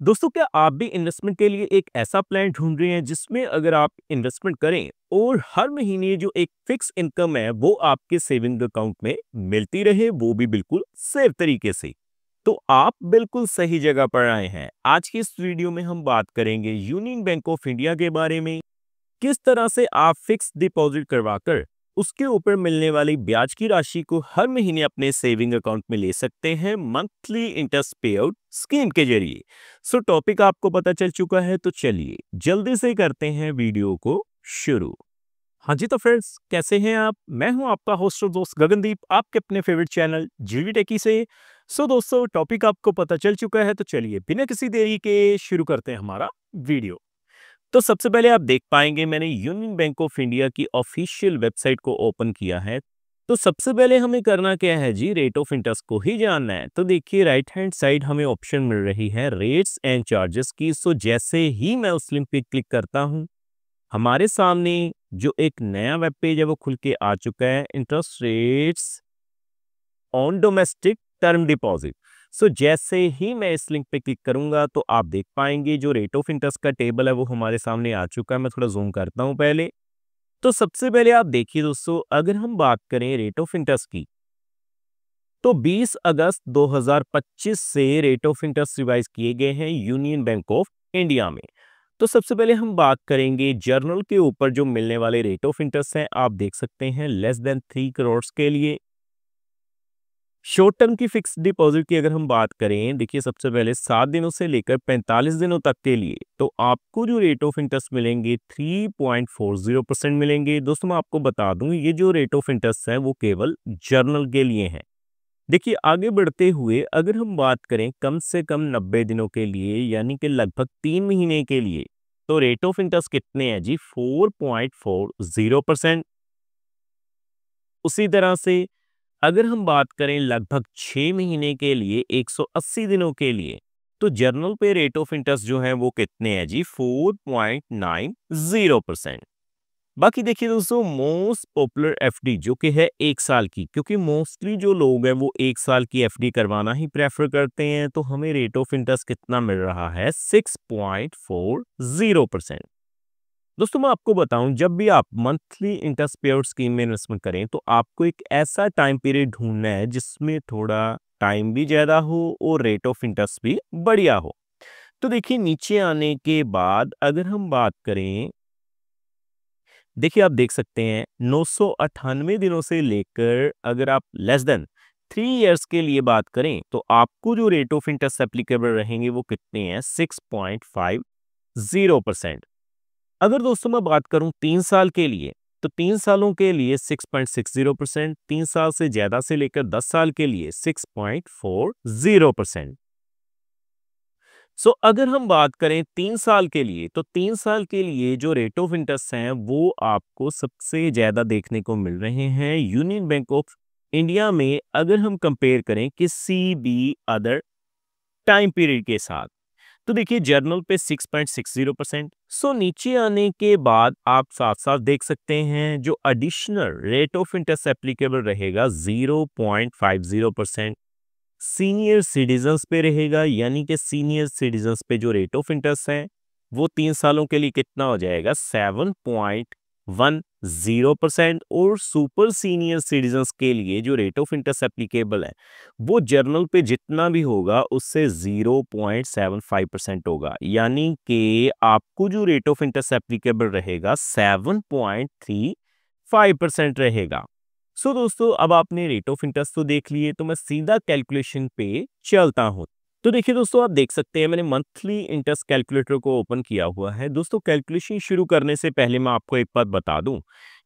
दोस्तों, क्या आप भी इन्वेस्टमेंट के लिए एक ऐसा प्लान ढूंढ रहे हैं जिसमें अगर आप इन्वेस्टमेंट करें और हर महीने जो एक फिक्स इनकम है वो आपके सेविंग अकाउंट में मिलती रहे, वो भी बिल्कुल सेफ तरीके से? तो आप बिल्कुल सही जगह पर आए हैं। आज की इस वीडियो में हम बात करेंगे यूनियन बैंक ऑफ इंडिया के बारे में। किस तरह से आप फिक्स डिपॉजिट करवाकर उसके ऊपर मिलने वाली ब्याज की राशि को हर महीने अपने सेविंग अकाउंट में ले सकते हैं मंथली इंटरेस्ट पे आउट स्कीम के जरिए। सो टॉपिक आपको पता चल चुका है, तो चलिए जल्दी से करते हैं वीडियो को शुरू। हाँ जी, तो फ्रेंड्स कैसे हैं आप? मैं हूं आपका होस्ट और दोस्त गगनदीप, आपके अपने फेवरेट चैनल जीवी टेकी से। सो दोस्तों, टॉपिक आपको पता चल चुका है, तो चलिए बिना किसी देरी के शुरू करते हैं हमारा वीडियो। तो सबसे पहले आप देख पाएंगे मैंने यूनियन बैंक ऑफ इंडिया की ऑफिशियल वेबसाइट को ओपन किया है। तो सबसे पहले हमें करना क्या है जी, रेट ऑफ इंटरेस्ट को ही जानना है। तो देखिए राइट हैंड साइड हमें ऑप्शन मिल रही है रेट्स एंड चार्जेस की। सो जैसे ही मैं उस लिंक पे क्लिक करता हूं, हमारे सामने जो एक नया वेब पेज है वो खुल के आ चुका है, interest rates on domestic term deposit. So जैसे ही मैं इस लिंक पे क्लिक करूंगा तो आप देख पाएंगे जो रेट ऑफ इंटरेस्ट का टेबल है वो हमारे सामने आ चुका है। मैं थोड़ा जूम करता हूं पहले। तो सबसे पहले आप देखिए दोस्तों, अगर हम बात करें रेट ऑफ इंटरेस्ट की, तो 20 अगस्त 2025 से रेट ऑफ इंटरेस्ट रिवाइज किए गए हैं यूनियन बैंक ऑफ इंडिया में। तो सबसे पहले हम बात करेंगे जर्नल के ऊपर जो मिलने वाले रेट ऑफ इंटरेस्ट हैं। आप देख सकते हैं लेस देन 3 करोड़ के लिए। शॉर्ट टर्म की फिक्स डिपॉजिट की अगर हम बात करें, देखिए सबसे पहले 7 दिनों से लेकर 45 दिनों तक के लिए तो आपको जो रेट ऑफ इंटरेस्ट मिलेंगे 3.40% मिलेंगे। दोस्तों मैं आपको बता दूं, ये जो रेट ऑफ इंटरेस्ट है वो केवल जर्नल के लिए है। देखिए आगे बढ़ते हुए अगर हम बात करें कम से कम 90 दिनों के लिए, यानी कि लगभग 3 महीने के लिए, तो रेट ऑफ इंटरेस्ट कितने हैं जी? 4.40%। उसी तरह से अगर हम बात करें लगभग 6 महीने के लिए, 180 दिनों के लिए, तो जर्नल पे रेट ऑफ इंटरेस्ट जो है वो कितने हैं जी? 4.90%। बाकी देखिए दोस्तों, मोस्ट पॉपुलर एफडी जो कि है 1 साल की, क्योंकि मोस्टली जो लोग हैं वो 1 साल की एफडी करवाना ही प्रेफर करते हैं, तो हमें रेट ऑफ इंटरेस्ट कितना मिल रहा है? 6.40%। दोस्तों मैं आपको बताऊं, जब भी आप मंथली इंटरेस्ट पे आउट स्कीम में इन्वेस्टमेंट करें तो आपको एक ऐसा टाइम पीरियड ढूंढना है जिसमें थोड़ा टाइम भी ज्यादा हो और रेट ऑफ इंटरेस्ट भी बढ़िया हो। तो देखिए नीचे आने के बाद अगर हम बात करें, देखिए आप देख सकते हैं 998 दिनों से लेकर अगर आप लेस देन 3 इयर्स के लिए बात करें तो आपको जो रेट ऑफ इंटरेस्ट एप्लीकेबल रहेंगे वो कितने हैं? 6.50%। अगर दोस्तों मैं बात करूं 3 साल के लिए, तो 3 सालों के लिए 6.60%, 3 साल से ज्यादा से लेकर 10 साल के लिए 6.40%। सो अगर हम बात करें 3 साल के लिए, तो 3 साल के लिए जो रेट ऑफ इंटरेस्ट हैं वो आपको सबसे ज्यादा देखने को मिल रहे हैं यूनियन बैंक ऑफ इंडिया में, अगर हम कंपेयर करें किसी भी अदर टाइम पीरियड के साथ। तो देखिए जर्नल पे 6.60%। सो नीचे आने के बाद आप साथ साथ देख सकते हैं जो additional rate of interest applicable रहेगा 0.50%। सीनियर सिटीजन्स पे रहेगा, यानी कि सीनियर सिटीजन्स पे जो रेट ऑफ इंटरेस्ट है वो 3 सालों के लिए कितना हो जाएगा? 7.10%। और सुपर सीनियर सिटीजन्स के लिए जो रेट ऑफ इंटरेस्ट एप्लीकेबल है वो जर्नल पे जितना भी होगा उससे 0.75% होगा, यानी कि आपको जो रेट ऑफ इंटरेस्ट एप्लीकेबल रहेगा 7.35% रहेगा। सो दोस्तों, अब आपने रेट ऑफ इंटरेस्ट तो देख लिए, तो मैं सीधा कैलकुलेशन पे चलता हूं। तो देखिए दोस्तों, आप देख सकते हैं मैंने मंथली इंटरेस्ट कैलकुलेटर को ओपन किया हुआ है। दोस्तों कैलकुलेशन शुरू करने से पहले मैं आपको एक बात बता दूं,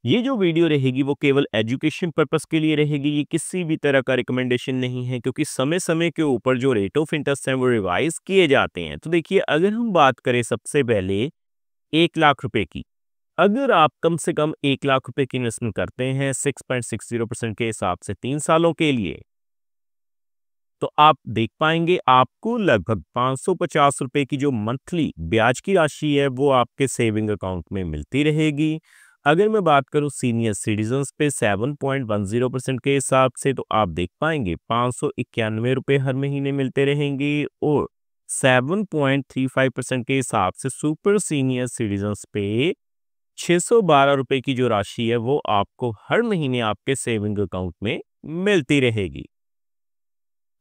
ये जो वीडियो रहेगी वो केवल एजुकेशन पर्पस के लिए रहेगी, ये किसी भी तरह का रिकमेंडेशन नहीं है, क्योंकि समय समय के ऊपर जो रेट ऑफ इंटरेस्ट है वो रिवाइज किए जाते हैं। तो देखिए अगर हम बात करें सबसे पहले 1 लाख रुपए की, अगर आप कम से कम 1 लाख रुपए की इन्वेस्टमेंट करते हैं 6.60% के हिसाब से 3 सालों के लिए, तो आप देख पाएंगे आपको लगभग 550 रुपए की जो मंथली ब्याज की राशि है वो आपके सेविंग अकाउंट में मिलती रहेगी। अगर मैं बात करूं सीनियर सिटीजन्स पे 7.10% के हिसाब से, तो आप देख पाएंगे 591 रुपए हर महीने मिलते रहेंगे। और 7.35% के हिसाब से सुपर सीनियर सिटीजन्स पे 612 रुपए की जो राशि है वो आपको हर महीने आपके सेविंग अकाउंट में मिलती रहेगी।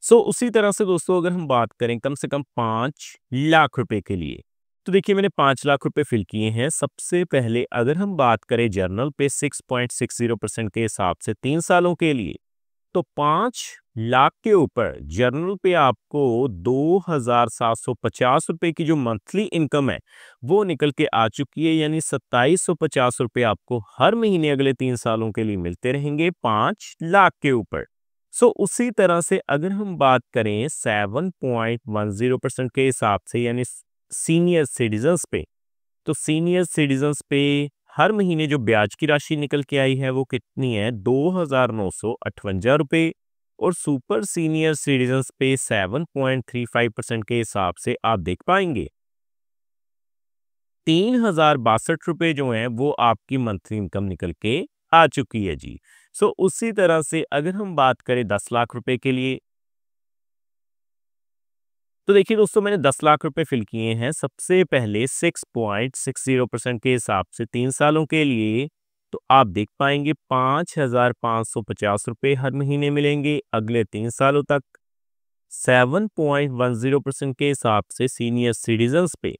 उसी तरह से दोस्तों अगर हम बात करें कम से कम 5 लाख रुपए के लिए, तो देखिए मैंने 5 लाख रुपए फिल किए हैं। सबसे पहले अगर हम बात करें जर्नल पे 6.60% के हिसाब से 3 सालों के लिए, तो 5 लाख के ऊपर जर्नल पे आपको 2,750 रुपए की जो मंथली इनकम है वो निकल के आ चुकी है, यानी 2,750 रुपए आपको हर महीने अगले 3 सालों के लिए मिलते रहेंगे 5 लाख के ऊपर। उसी तरह से अगर हम बात करें 7.10% के हिसाब से यानी सीनियर सिटीजन्स पे, तो सीनियर सिटीजन्स पे हर महीने जो ब्याज की राशि निकल के आई है वो कितनी है 2,958 रुपए, और सुपर सीनियर सिटीजन्स पे 7.35% के हिसाब से आप देख पाएंगे 3,062 रुपए जो हैं वो आपकी मंथली इनकम निकल के आ चुकी है जी। उसी तरह से अगर हम बात करें 10 लाख रुपए के लिए, तो देखिए दोस्तों मैंने 10 लाख रुपए फिल किए हैं। सबसे पहले 6.60% के हिसाब से 3 सालों के लिए, तो आप देख पाएंगे 5,550 रुपए हर महीने मिलेंगे अगले 3 सालों तक। 7.10% के हिसाब से सीनियर सिटीजन्स पे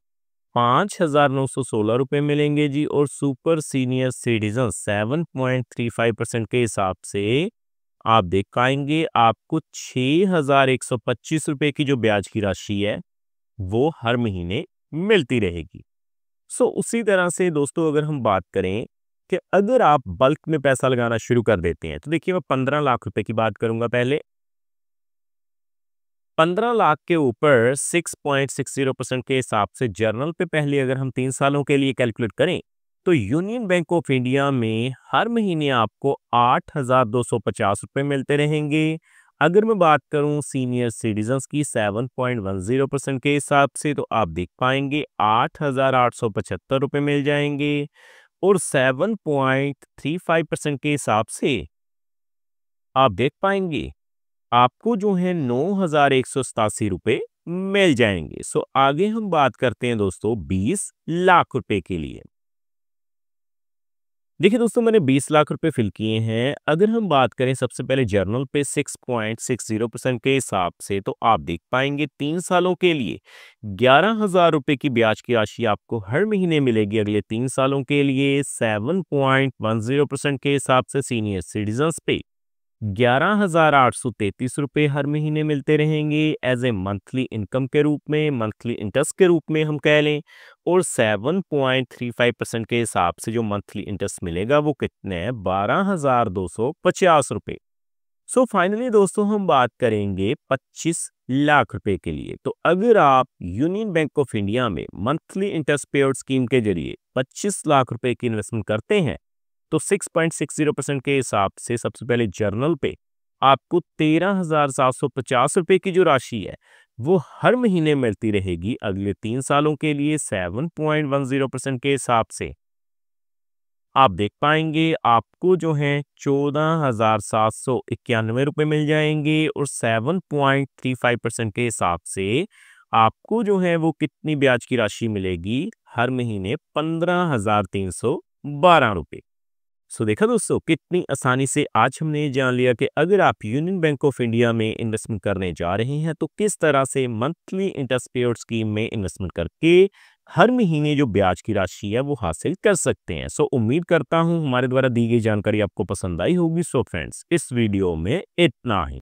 5,916 रुपए मिलेंगे जी, और सुपर सीनियर सिटीजन 7.35% के हिसाब से आप देख पाएंगे आपको 6,125 रुपए की जो ब्याज की राशि है वो हर महीने मिलती रहेगी। उसी तरह से दोस्तों अगर हम बात करें कि अगर आप बल्क में पैसा लगाना शुरू कर देते हैं, तो देखिए मैं 15 लाख रुपए की बात करूंगा। पहले 15 लाख के ऊपर 6.60% के हिसाब से जर्नल पे पहले अगर हम 3 सालों के लिए कैलकुलेट करें, तो यूनियन बैंक ऑफ इंडिया में हर महीने आपको 8,250 रुपए मिलते रहेंगे। अगर मैं बात करूं सीनियर सिटीजन्स की 7.10% के हिसाब से, तो आप देख पाएंगे 8,875 रुपए मिल जाएंगे, और 7.35% के हिसाब से आप देख पाएंगे आपको जो है 9,187 रुपए मिल जाएंगे। आगे हम बात करते हैं दोस्तों 20 लाख रुपए के लिए। देखिए दोस्तों मैंने 20 लाख रुपए फिल किए हैं। अगर हम बात करें सबसे पहले जर्नल पे 6.60% के हिसाब से, तो आप देख पाएंगे 3 सालों के लिए 11,000 रुपए की ब्याज की राशि आपको हर महीने मिलेगी अगले 3 सालों के लिए। 7.10% के हिसाब से सीनियर सिटीजन्स पे 11,833 रुपए हर महीने मिलते रहेंगे एज ए मंथली इनकम के रूप में, मंथली इंटरेस्ट के रूप में हम कह लें, और 7.35% के हिसाब से जो मंथली इंटरेस्ट मिलेगा वो कितने हैं 12,250 रुपए। फाइनली दोस्तों हम बात करेंगे 25 लाख रुपए के लिए। तो अगर आप यूनियन बैंक ऑफ इंडिया में मंथली इंटरेस्ट पेड स्कीम के जरिए 25 लाख रुपए की इन्वेस्टमेंट करते हैं, तो 6.60% के हिसाब से सबसे पहले जर्नल पे आपको 13,750 रुपए की जो राशि है वो हर महीने मिलती रहेगी अगले 3 सालों के लिए। 7.10% के हिसाब से आप देख पाएंगे आपको जो है 14,791 रुपए मिल जाएंगे, और 7.35% के हिसाब से आपको जो है वो कितनी ब्याज की राशि मिलेगी हर महीने 15,312 रुपए। देखा दोस्तों कितनी आसानी से आज हमने ये जान लिया कि अगर आप यूनियन बैंक ऑफ इंडिया में इन्वेस्टमेंट करने जा रहे हैं तो किस तरह से मंथली इंटरेस्ट पेड स्कीम में इन्वेस्टमेंट करके हर महीने जो ब्याज की राशि है वो हासिल कर सकते हैं। उम्मीद करता हूं हमारे द्वारा दी गई जानकारी आपको पसंद आई होगी। फ्रेंड्स इस वीडियो में इतना ही।